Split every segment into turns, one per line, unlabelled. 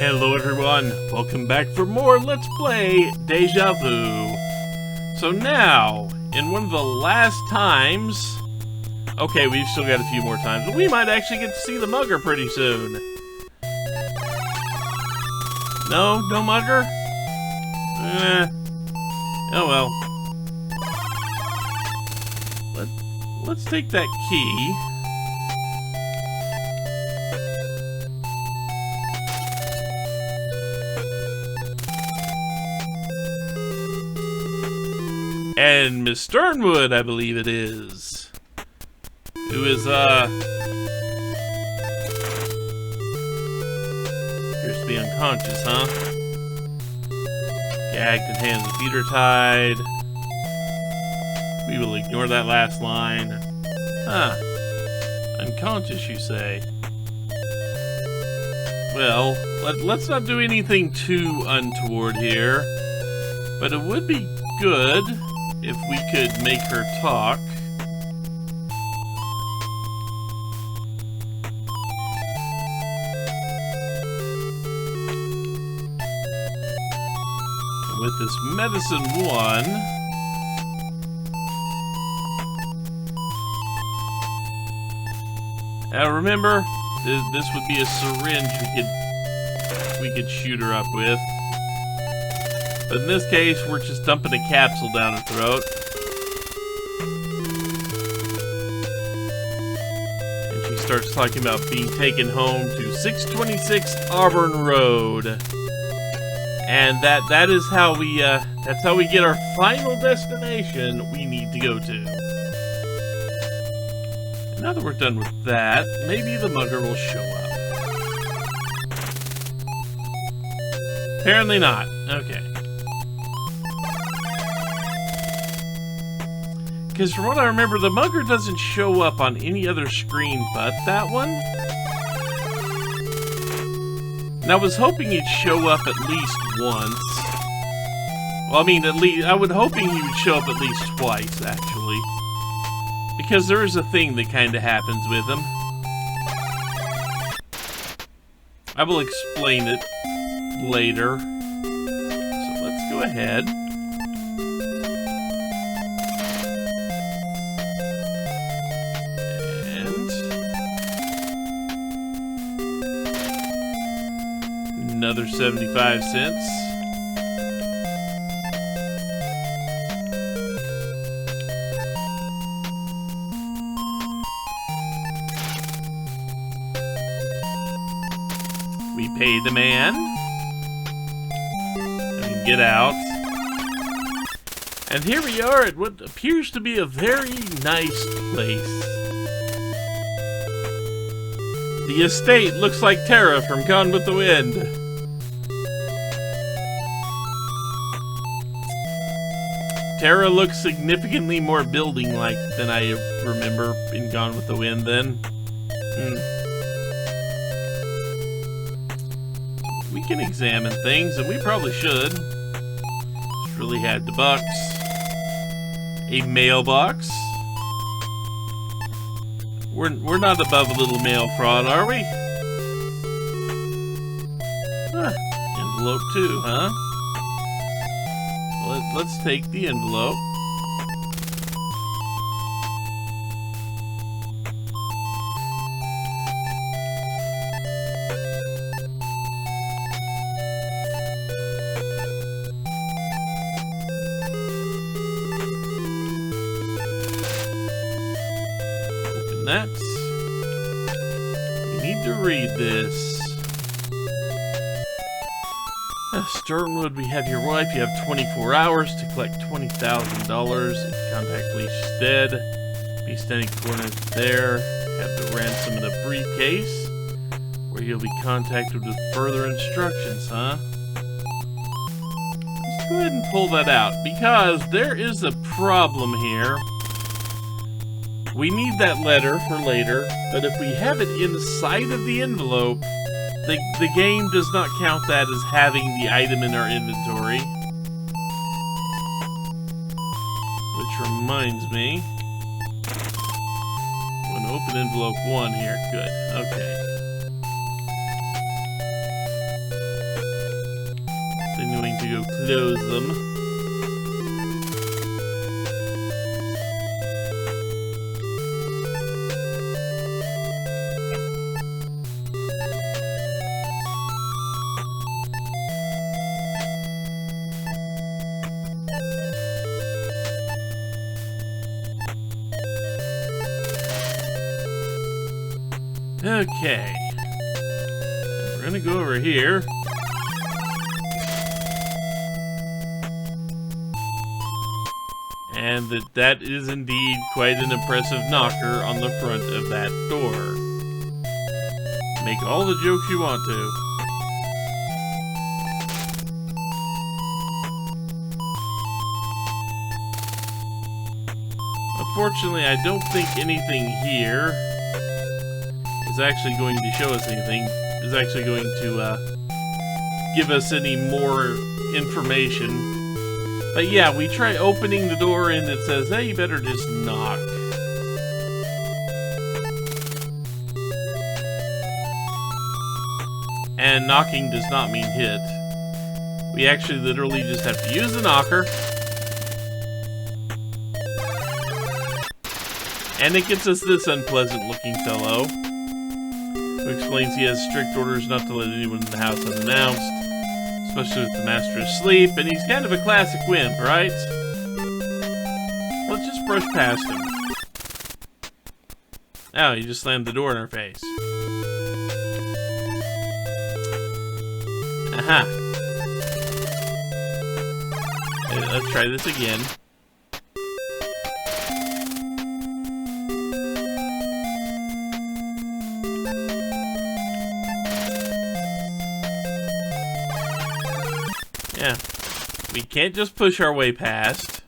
Hello everyone, welcome back for more Let's Play Deja Vu. So now, in one of the last times... Okay, we've still got a few more times, but we might actually get to see the mugger pretty soon. No? No mugger? Oh well. Let's take that key. And Miss Sternwood, I believe it is, who is, appears to be unconscious, huh? Gagged and hands and feet are tied. We will ignore that last line. Huh. Unconscious, you say? Well, let's not do anything too untoward here. But it would be good if we could make her talk. And with this medicine one, now remember, this would be a syringe we could shoot her up with. But in this case, we're just dumping a capsule down her throat. And she starts talking about being taken home to 626 Auburn Road. And that is how we, that's how we get our final destination we need to go to. And now that we're done with that, maybe the mugger will show up. Apparently not. Okay. Because from what I remember, the mugger doesn't show up on any other screen but that one. And I was hoping he'd show up at least once. Well, I mean, I was hoping he would show up at least twice, actually. Because there is a thing that kind of happens with him. I will explain it later. So let's go ahead. Another 75 cents. We pay the man and get out. And here we are at what appears to be a very nice place. The estate looks like Tara from Gone with the Wind. Tara looks significantly more building-like than I remember in Gone with the Wind then. We can examine things, and we probably should. Just really had the bucks. A mailbox. We're not above a little mail fraud, are we? Huh. Envelope too, huh? Let's take the envelope. Open that. We need to read this. Sternwood, we have your wife. You have 24 hours to collect $20,000. If you contact police, she's dead. Be standing corner there. Have the ransom in a briefcase, where you'll be contacted with further instructions, huh? Let's go ahead and pull that out, because there is a problem here. We need that letter for later, but if we have it inside of the envelope, the game does not count that as having the item in our inventory. Which reminds me, I'm going to open envelope 1 here. Good. Okay. to go close them. Okay. We're gonna go over here. And that is indeed quite an impressive knocker on the front of that door. Make all the jokes you want to. Unfortunately, I don't think anything here is actually going to show us anything, is actually going to give us any more information. But yeah, we try opening the door and it says, hey, you better just knock. And knocking does not mean hit. We actually literally just have to use the knocker. And it gets us this unpleasant looking fellow, who explains he has strict orders not to let anyone in the house unannounced, especially with the master asleep, and he's kind of a classic wimp, right? Let's just brush past him. Oh, he just slammed the door in our face. Aha. Let's try this again. Yeah, we can't just push our way past.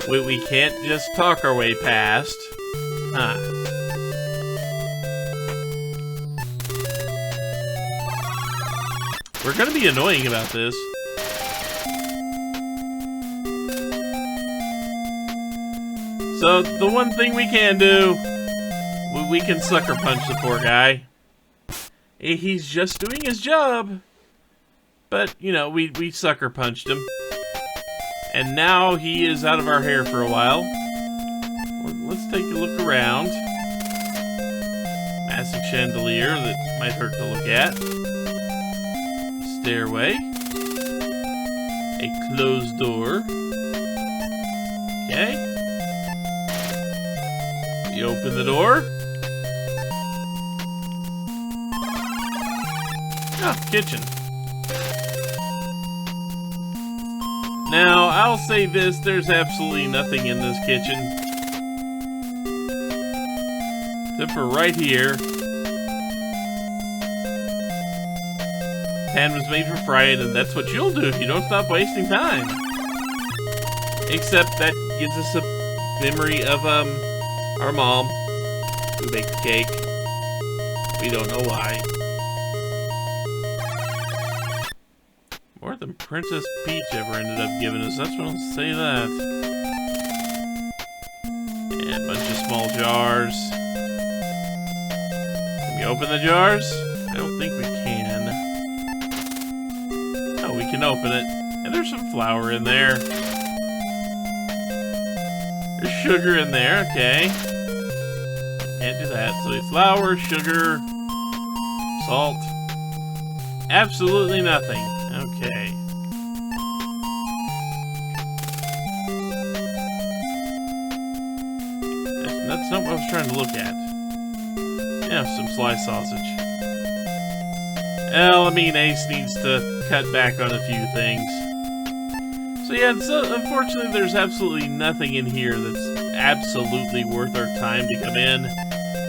We can't just talk our way past. Huh. We're gonna be annoying about this. So, the one thing we can do, we can sucker punch the poor guy. He's just doing his job. But, you know, we sucker punched him. And now he is out of our hair for a while. Let's take a look around. Massive chandelier that might hurt to look at. Stairway. A closed door. Okay. You open the door. Oh, kitchen. Now, I'll say this, there's absolutely nothing in this kitchen. Except for right here. Pan was made for frying, and that's what you'll do if you don't stop wasting time. Except that gives us a memory of, our mom, who baked the cake. We don't know why. More than Princess Peach ever ended up giving us. That's what I'll say that. And a bunch of small jars. Can we open the jars? I don't think we can. Oh, we can open it. And there's some flour in there. There's sugar in there, okay. Can't do that. So flour, sugar, salt. Absolutely nothing. Okay. That's not what I was trying to look at. Yeah, some sliced sausage. Well, I mean, Ace needs to cut back on a few things. So yeah, so unfortunately there's absolutely nothing in here that's absolutely worth our time to come in.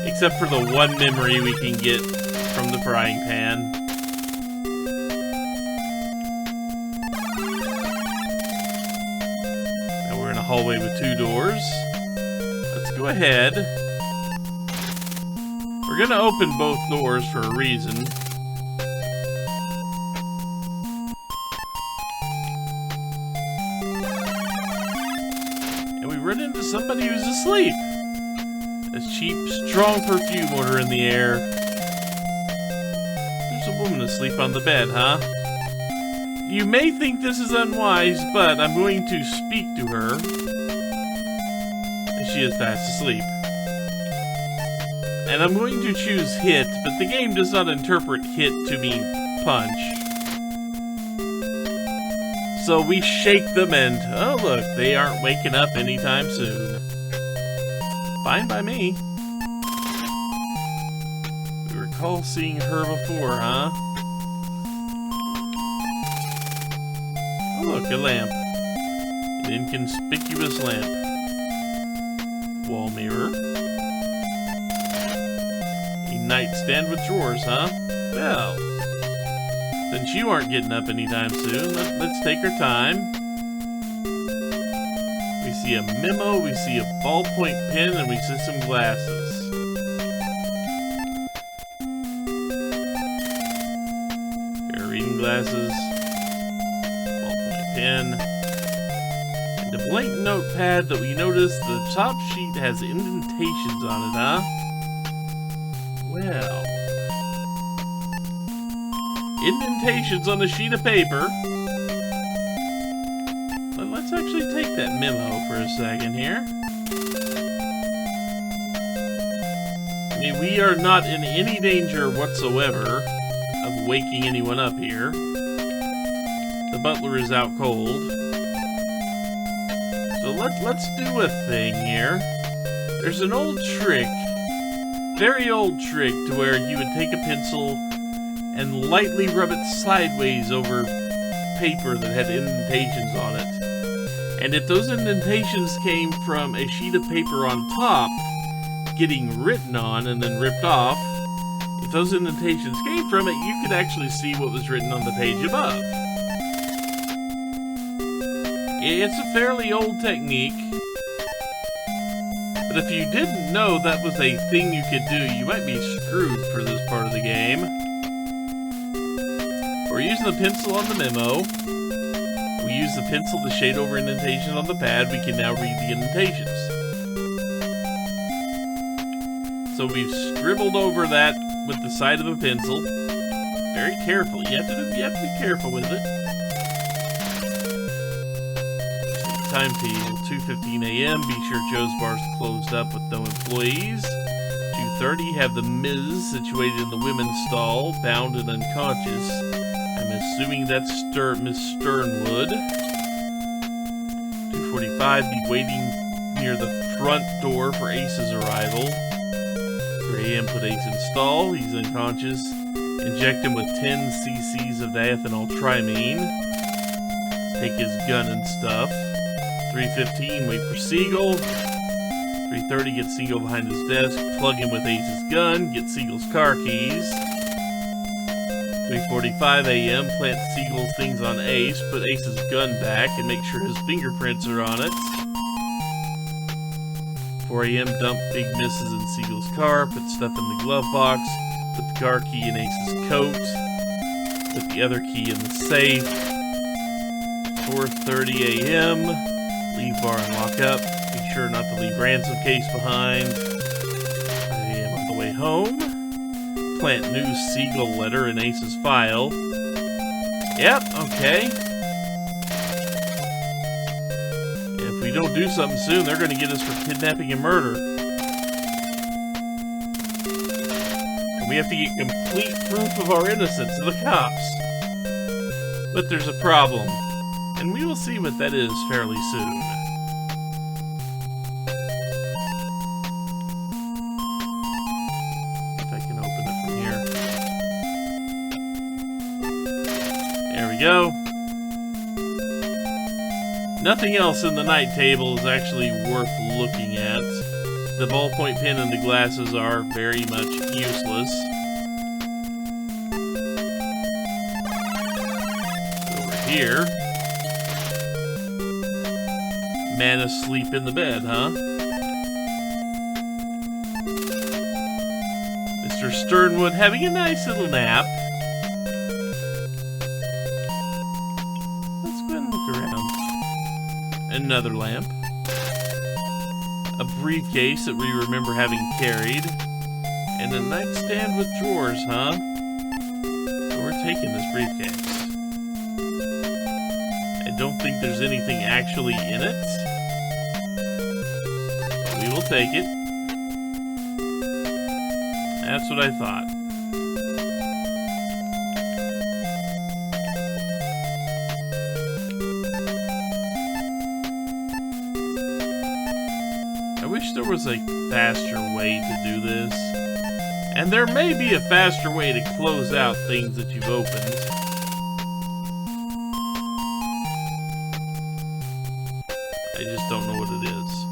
Except for the one memory we can get from the frying pan. Hallway with two doors. Let's go ahead. We're gonna open both doors for a reason. And we run into somebody who's asleep. A cheap, strong perfume odor in the air. There's a woman asleep on the bed, huh? You may think this is unwise, but I'm going to speak to her. And she is fast asleep. And I'm going to choose hit, but the game does not interpret hit to mean punch. So we shake them and, oh look, they aren't waking up anytime soon. Fine by me. We recall seeing her before, huh? Oh look, a lamp. An inconspicuous lamp. Wall mirror. A nightstand with drawers, huh? Well, since you aren't getting up anytime soon, let's take our time. We see a memo, we see a ballpoint pen, and we see some glasses. Pair of reading glasses, ballpoint pen, and a blank notepad that we notice the top sheet has indentations on it, huh? Well, indentations on a sheet of paper. Let's actually take that memo for a second here. I mean, we are not in any danger whatsoever of waking anyone up here. The butler is out cold. So let's do a thing here. There's an old trick, very old trick, to where you would take a pencil and lightly rub it sideways over paper that had indentations on it. And if those indentations came from a sheet of paper on top, getting written on and then ripped off, if those indentations came from it, you could actually see what was written on the page above. It's a fairly old technique, but if you didn't know that was a thing you could do, you might be screwed for this part of the game. We're using the pencil on the memo. We use the pencil to shade over indentations on the pad. We can now read the indentations. So we've scribbled over that with the side of a pencil. Very carefully. You have to be careful with it. Timetable, 2:15 a.m. Be sure Joe's Bar's closed up with no employees. 2:30, have the Ms. situated in the women's stall, bound and unconscious. I'm assuming that's Miss Sternwood. 2:45, be waiting near the front door for Ace's arrival. 3 a.m, put Ace in stall. He's unconscious. Inject him with 10 cc's of diethanol trimine. Take his gun and stuff. 3:15, wait for Siegel. 3:30, get Siegel behind his desk. Plug him with Ace's gun. Get Siegel's car keys. 3:45 a.m., plant Siegel's things on Ace, put Ace's gun back, and make sure his fingerprints are on it. 4 a.m., dump Big Misses in Siegel's car, put stuff in the glove box, put the car key in Ace's coat, put the other key in the safe. 4:30 a.m., leave bar and lock up, be sure not to leave ransom case behind. 5 a.m. on the way home. Plant new Siegel letter in Ace's file. Yep, okay. If we don't do something soon, they're going to get us for kidnapping and murder. And we have to get complete proof of our innocence to the cops. But there's a problem, and we will see what that is fairly soon. Go. Nothing else in the night table is actually worth looking at. The ballpoint pen and the glasses are very much useless. Over here. Man asleep in the bed, huh? Mr. Sternwood having a nice little nap. Another lamp. A briefcase that we remember having carried. And a nightstand with drawers, huh? So we're taking this briefcase. don't think there's anything actually in it. But we will take it. That's what I thought. I wish there was a faster way to do this. And there may be a faster way to close out things that you've opened. I just don't know what it is.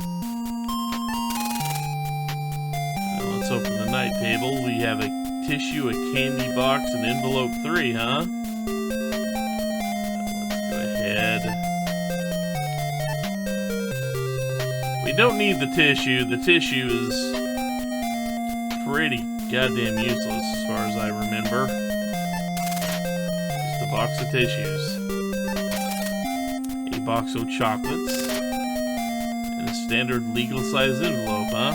Now let's open the night table. We have a tissue, a candy box, and envelope 3, huh? Let's go ahead. We don't need the tissue. The tissue is pretty goddamn useless as far as I remember. Just a box of tissues. A box of chocolates. And a standard legal size envelope, huh?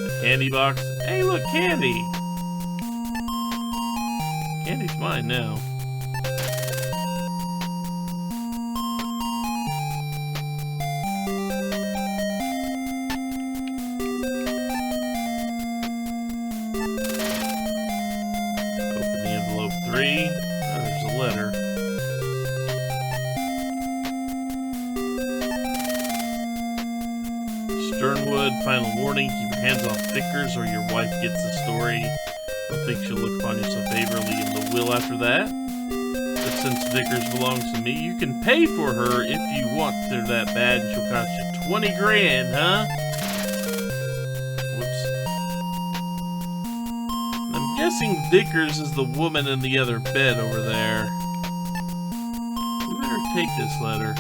The candy box. Hey, look, candy! Candy's mine now. There's a letter. Sternwood, final warning, keep your hands off Vickers or your wife gets the story. Don't think she'll look upon you so favorably in the will after that. But since Vickers belongs to me, you can pay for her if you want her that bad, and she'll cost you 20 grand, huh? I'm guessing Vickers is the woman in the other bed over there. We better take this letter.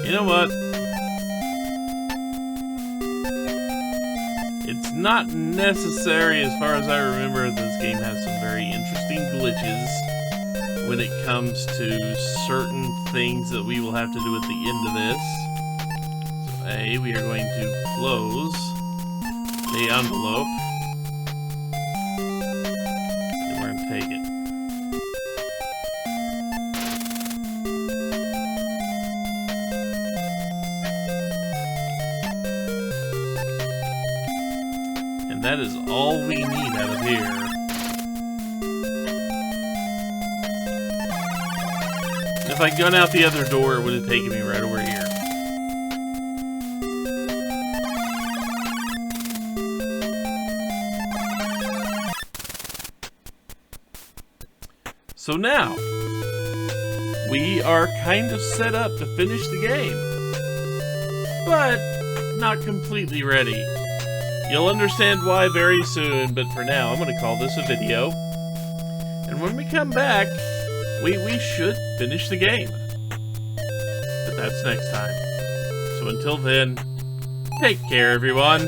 You know what? It's not necessary, as far as I remember. This game has some very interesting glitches when it comes to certain things that we will have to do at the end of this. So A, we are going to close the envelope. And we're going to take it. And that is all we need out of here. If I'd gone out the other door, it would have taken me right over here. So now, we are kind of set up to finish the game. But not completely ready. You'll understand why very soon, but for now, I'm going to call this a video. And when we come back, we should finish the game. But that's next time. So until then, take care, everyone.